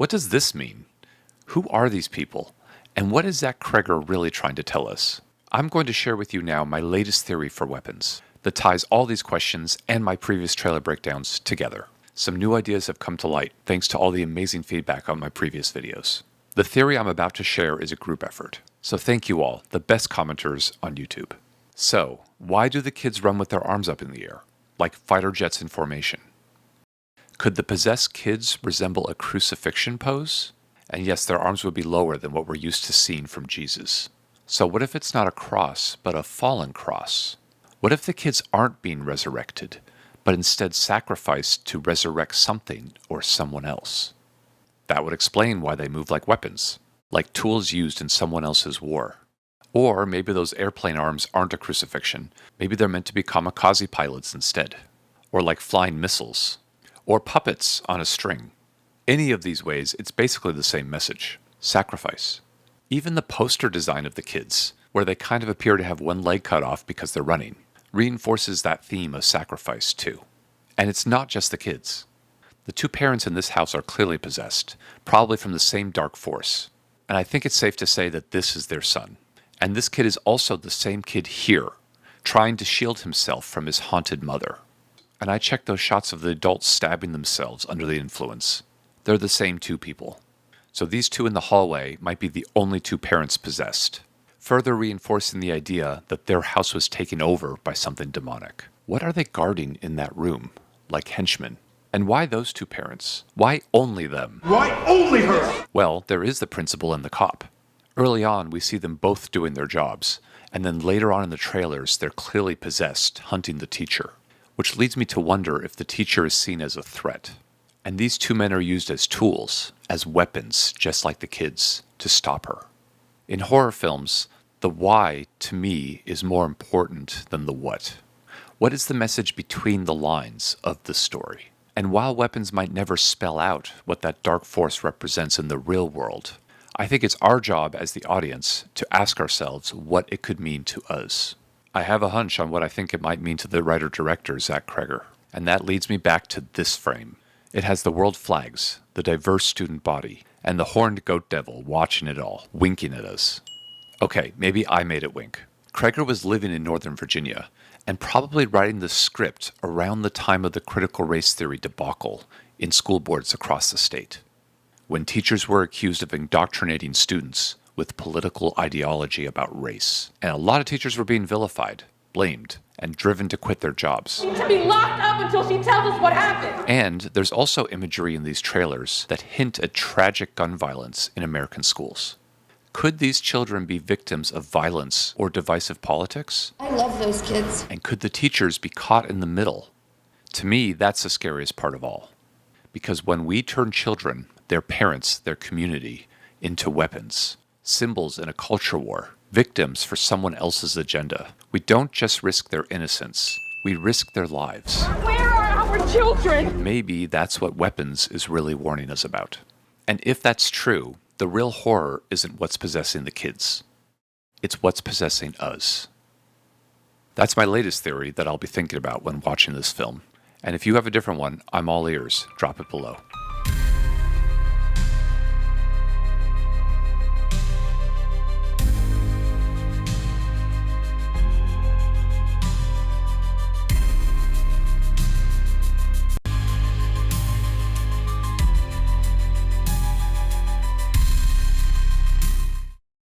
What does this mean? Who are these people? And what is Zach Kreger really trying to tell us? I'm going to share with you now my latest theory for weapons that ties all these questions and my previous trailer breakdowns together. Some new ideas have come to light thanks to all the amazing feedback on my previous videos. The theory I'm about to share is a group effort, so thank you all, the best commenters on YouTube. So, why do the kids run with their arms up in the air, like fighter jets in formation? Could the possessed kids resemble a crucifixion pose? And yes, their arms would be lower than what we're used to seeing from Jesus. So what if it's not a cross, but a fallen cross? What if the kids aren't being resurrected, but instead sacrificed to resurrect something or someone else? That would explain why they move like weapons, like tools used in someone else's war. Or maybe those airplane arms aren't a crucifixion. Maybe they're meant to be kamikaze pilots instead. Or like flying missiles. Or puppets on a string. Any of these ways, it's basically the same message. Sacrifice. Even the poster design of the kids, where they kind of appear to have one leg cut off because they're running, reinforces that theme of sacrifice too. And it's not just the kids. The two parents in this house are clearly possessed, probably from the same dark force. And I think it's safe to say that this is their son. And this kid is also the same kid here, trying to shield himself from his haunted mother. And I checked those shots of the adults stabbing themselves under the influence. They're the same two people. So these two in the hallway might be the only two parents possessed, further reinforcing the idea that their house was taken over by something demonic. What are they guarding in that room, like henchmen? And why those two parents? Why only them? Why only her? Well, there is the principal and the cop. Early on, we see them both doing their jobs, and then later on in the trailers, they're clearly possessed, hunting the teacher, which leads me to wonder if the teacher is seen as a threat. And these two men are used as tools, as weapons, just like the kids, to stop her. In horror films, the why, to me, is more important than the what. What is the message between the lines of the story? And while weapons might never spell out what that dark force represents in the real world, I think it's our job as the audience to ask ourselves what it could mean to us. I have a hunch on what I think it might mean to the writer-director, Zach Kreger, and that leads me back to this frame. It has the world flags, the diverse student body, and the horned goat devil watching it all, winking at us. Okay, maybe I made it wink. Kreger was living in Northern Virginia, and probably writing the script around the time of the critical race theory debacle in school boards across the state, when teachers were accused of indoctrinating students with political ideology about race. And a lot of teachers were being vilified, blamed, and driven to quit their jobs. To be locked up until she tells us what happened. And there's also imagery in these trailers that hint at tragic gun violence in American schools. Could these children be victims of violence or divisive politics? I love those kids. And could the teachers be caught in the middle? To me, that's the scariest part of all. Because when we turn children, their parents, their community, into weapons, symbols in a culture war, victims for someone else's agenda, we don't just risk their innocence, we risk their lives. Where are our children? Maybe that's what Weapons is really warning us about. And if that's true, the real horror isn't what's possessing the kids. It's what's possessing us. That's my latest theory that I'll be thinking about when watching this film. And if you have a different one, I'm all ears. Drop it below.